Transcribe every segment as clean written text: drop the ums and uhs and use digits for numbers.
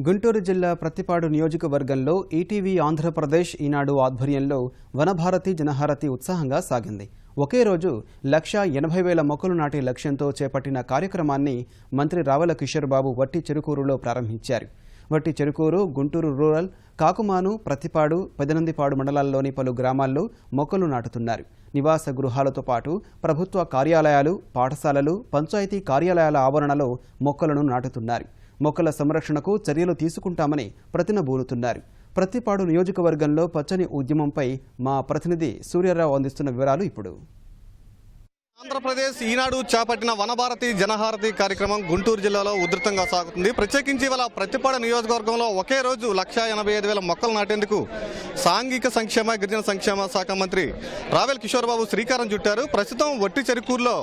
గుంటూరు జిల్లా ప్రతిపాడు నియోజకవర్గంలో ఈటీవీ ఆంధ్రప్రదేశ్ ఈనాడు ఆధ్వర్యంలో వనభారతి జనహారతి ఉత్సాహంగా సాగింది. ఒకే రోజు 1,80,000 మొక్కలు నాటే లక్ష్యంతో చేపట్టిన కార్యక్రమాన్ని మంత్రి రావెల కిషోర్ బాబు వట్టి చెరుకూరులో ప్రారంభించారు. వట్టి చెరుకూరు, గుంటూరు రూరల్, కాకుమాను, ప్రతిపాడు, పెదనందిపాడు మండలాల్లోని పలు గ్రామాల్లో మొక్కలు నాటుతున్నారు. నివాస గృహాలతో పాటు ప్రభుత్వ కార్యాలయాలు, పాఠశాలలు, పంచాయతీ కార్యాలయాల ఆవరణలో మొక్కలను నాటుతున్నారు. మొక్కల సంరక్షణకు చర్యలు తీసుకుంటామని ప్రతినబూనుతున్నారు. ప్రతిపాడు నియోజకవర్గంలో పచ్చని ఉద్యమంపై మా ప్రతినిధి సూర్యారావు అందిస్తున్న వివరాలు ఇప్పుడు. ఆంధ్రప్రదేశ్ ఈనాడు చేపట్టిన వనభారతి జనహారతి కార్యక్రమం గుంటూరు జిల్లాలో ఉధృతంగా సాగుతుంది. ప్రత్యేకించి ఇవాళ ప్రతిపాడు నియోజకవర్గంలో ఒకే రోజు 1,85,000 మొక్కలు నాటేందుకు సాంఘిక సంక్షేమ గిరిజన సంక్షేమ శాఖ మంత్రి రావెల కిషోర్ బాబు శ్రీకారం చుట్టారు. ప్రస్తుతం వట్టి చెరుకూరులో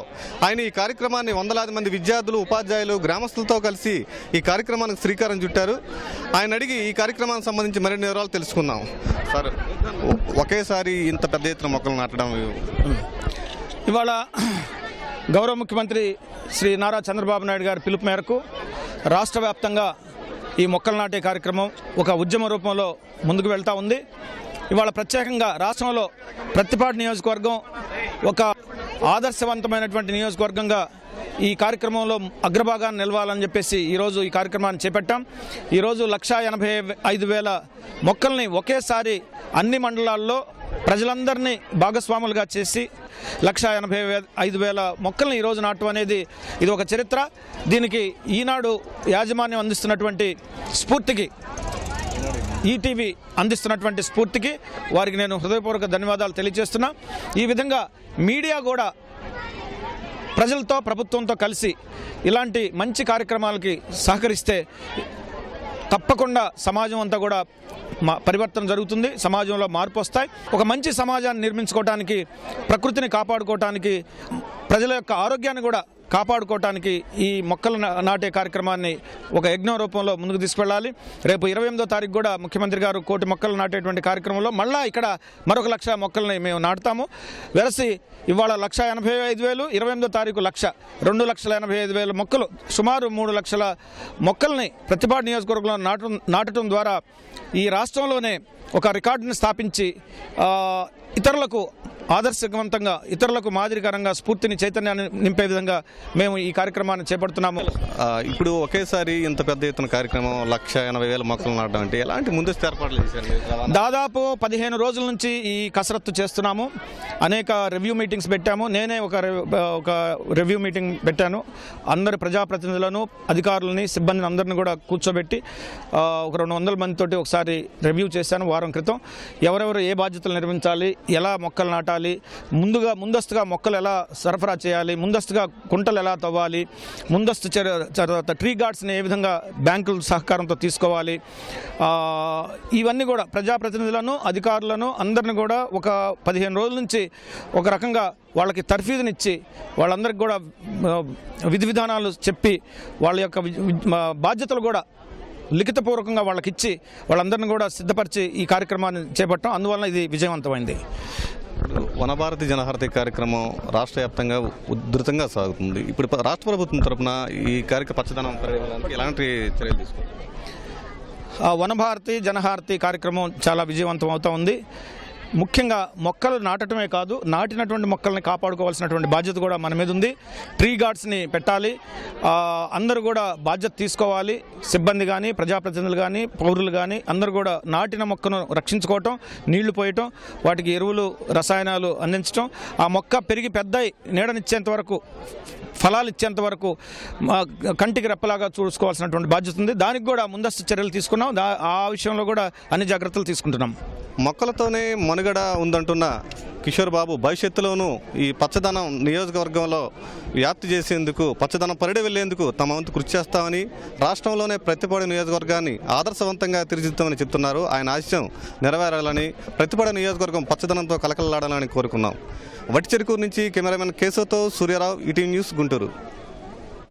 ఆయన ఈ కార్యక్రమాన్ని వందలాది మంది విద్యార్థులు, ఉపాధ్యాయులు, గ్రామస్తులతో కలిసి ఈ కార్యక్రమానికి శ్రీకారం చుట్టారు. ఆయన అడిగి ఈ కార్యక్రమానికి సంబంధించి మరిన్ని వివరాలు తెలుసుకుందాం. సార్, ఒకేసారి ఇంత పెద్ద ఎత్తున మొక్కలు నాటడం ఇవాళ గౌరవ ముఖ్యమంత్రి శ్రీ నారా చంద్రబాబు నాయుడు గారి పిలుపు మేరకు రాష్ట్ర వ్యాప్తంగా ఈ మొక్కలు నాటే కార్యక్రమం ఒక ఉద్యమ రూపంలో ముందుకు వెళ్తూ ఉంది. ఇవాళ ప్రత్యేకంగా రాష్ట్రంలో ప్రతిపాడు నియోజకవర్గం ఒక ఆదర్శవంతమైనటువంటి నియోజకవర్గంగా ఈ కార్యక్రమంలో అగ్రభాగాన్ని నిలవాలని చెప్పేసి ఈరోజు ఈ కార్యక్రమాన్ని చేపట్టాం. ఈరోజు 1,85,000 మొక్కల్ని ఒకేసారి అన్ని మండలాల్లో ప్రజలందరినీ భాగస్వాములుగా చేసి 1,85,000 మొక్కల్ని ఈరోజు నాటడం అనేది ఇది ఒక చరిత్ర. దీనికి ఈనాడు యాజమాన్యం అందిస్తున్నటువంటి స్ఫూర్తికి, ఈటీవీ అందిస్తున్నటువంటి స్ఫూర్తికి వారికి నేను హృదయపూర్వక ధన్యవాదాలు తెలియజేస్తున్నా. ఈ విధంగా మీడియా కూడా ప్రజలతో, ప్రభుత్వంతో కలిసి ఇలాంటి మంచి కార్యక్రమాలకి సహకరిస్తే తప్పకుండా సమాజం అంతా కూడా పరివర్తన జరుగుతుంది, సమాజంలో మార్పు వస్తాయి. ఒక మంచి సమాజాన్ని నిర్మించుకోవడానికి, ప్రకృతిని కాపాడుకోవటానికి, ప్రజల యొక్క ఆరోగ్యాన్ని కూడా కాపాడుకోవటానికి ఈ మొక్కలు నాటే కార్యక్రమాన్ని ఒక యజ్ఞం రూపంలో ముందుకు తీసుకెళ్ళాలి. రేపు 28వ తారీఖు కూడా ముఖ్యమంత్రి గారు 1,000,000 మొక్కలు నాటేటువంటి కార్యక్రమంలో మళ్ళీ ఇక్కడ మరొక 1,00,000 మొక్కల్ని మేము నాటుతాము. వెరసి ఇవాళ 1,85,000, 28వ తారీఖు 1,00,000, 2,85,000 మొక్కలు, సుమారు 3,00,000 మొక్కల్ని ప్రతిపాడు నియోజకవర్గంలో నాటడం ద్వారా ఈ రాష్ట్రంలోనే ఒక రికార్డుని స్థాపించి ఇతరులకు ఆదర్శవంతంగా, ఇతరులకు మాదిరికరంగా స్ఫూర్తిని, చైతన్యాన్ని నింపే విధంగా మేము ఈ కార్యక్రమాన్ని చేపడుతున్నాము. ఇప్పుడు ఒకేసారి ఇంత పెద్ద ఎత్తున కార్యక్రమం 1,80,000 మొక్కలు నాటడం అంటే ఎలాంటి ముందస్తు ఏర్పాట్లు చేశారు? దాదాపు 15 రోజుల నుంచి ఈ కసరత్తు చేస్తున్నాము. అనేక రివ్యూ మీటింగ్స్ పెట్టాము. నేనే ఒక రివ్యూ మీటింగ్ పెట్టాను. అందరి ప్రజాప్రతినిధులను, అధికారులని, సిబ్బందిని అందరిని కూడా కూర్చోబెట్టి ఒక 200 మందితోటి ఒకసారి రివ్యూ చేశాను వారం క్రితం. ఎవరెవరు ఏ బాధ్యతలు నిర్వహించాలి, ఎలా మొక్కలు నాటాలి, ముందస్తుగా మొక్కలు ఎలా సరఫరా చేయాలి, ముందస్తుగా కుంటలు ఎలా తవ్వాలి, ముందస్తు తర్వాత ట్రీ గార్డ్స్ని ఏ విధంగా బ్యాంకుల సహకారంతో తీసుకోవాలి, ఇవన్నీ కూడా ప్రజాప్రతినిధులను, అధికారులను అందరిని కూడా ఒక 15 రోజుల నుంచి ఒక రకంగా వాళ్ళకి తర్ఫీదునిచ్చి, వాళ్ళందరికీ కూడా విధి విధానాలు చెప్పి, వాళ్ళ యొక్క బాధ్యతలు కూడా లిఖితపూర్వకంగా వాళ్ళకి ఇచ్చి వాళ్ళందరినీ కూడా సిద్ధపరిచి ఈ కార్యక్రమాన్ని చేపట్టాం. అందువల్ల ఇది విజయవంతమైంది. వనభారతి జనహారతి కార్యక్రమం రాష్ట్ర వ్యాప్తంగా ఉధృతంగా సాగుతుంది. ఇప్పుడు రాష్ట్ర ప్రభుత్వం తరఫున ఈ కార్యక్రమ పచ్చదనం పెరగడానికి ఎలాంటి చర్యలు తీసుకుంటారు? వనభారతి జనహారతి కార్యక్రమం చాలా విజయవంతం అవుతూ ఉంది. ముఖ్యంగా మొక్కలు నాటడమే కాదు, నాటినటువంటి మొక్కల్ని కాపాడుకోవాల్సినటువంటి బాధ్యత కూడా మన మీద ఉంది. ట్రీ గార్డ్స్ని పెట్టాలి. అందరూ కూడా బాధ్యత తీసుకోవాలి. సిబ్బంది కానీ, ప్రజాప్రతినిధులు కానీ, పౌరులు కానీ అందరూ కూడా నాటిన మొక్కను రక్షించుకోవటం, నీళ్లు పోయటం, వాటికి ఎరువులు, రసాయనాలు అందించడం, ఆ మొక్క పెరిగి పెద్దయి నీడనిచ్చేంత వరకు, ఫలాలు ఇచ్చేంత వరకు కంటికి రెప్పలాగా చూసుకోవాల్సినటువంటి బాధ్యత ఉంది. దానికి కూడా ముందస్తు చర్యలు తీసుకున్నాం. ఆ విషయంలో కూడా అన్ని జాగ్రత్తలు తీసుకుంటున్నాం. మొక్కలతోనే మనుగడ ఉందంటున్న కిషోర్ బాబు భవిష్యత్తులోనూ ఈ పచ్చదనం నియోజకవర్గంలో వ్యాప్తి చేసేందుకు, పచ్చదనం పరిడి వెళ్లేందుకు తమ వంతు కృషి చేస్తామని, రాష్ట్రంలోనే ప్రతిపాడు నియోజకవర్గాన్ని ఆదర్శవంతంగా తీర్చిదిద్దామని చెప్తున్నారు. ఆయన ఆశయం నెరవేరాలని, ప్రతిపాడు నియోజకవర్గం పచ్చదనంతో కలకలలాడాలని కోరుకున్నాం. వట్టి చెరుకూరు నుంచి కెమెరామెన్ కేశవతో సూర్యారావు, ఈటీవీ న్యూస్, గుంటూరు.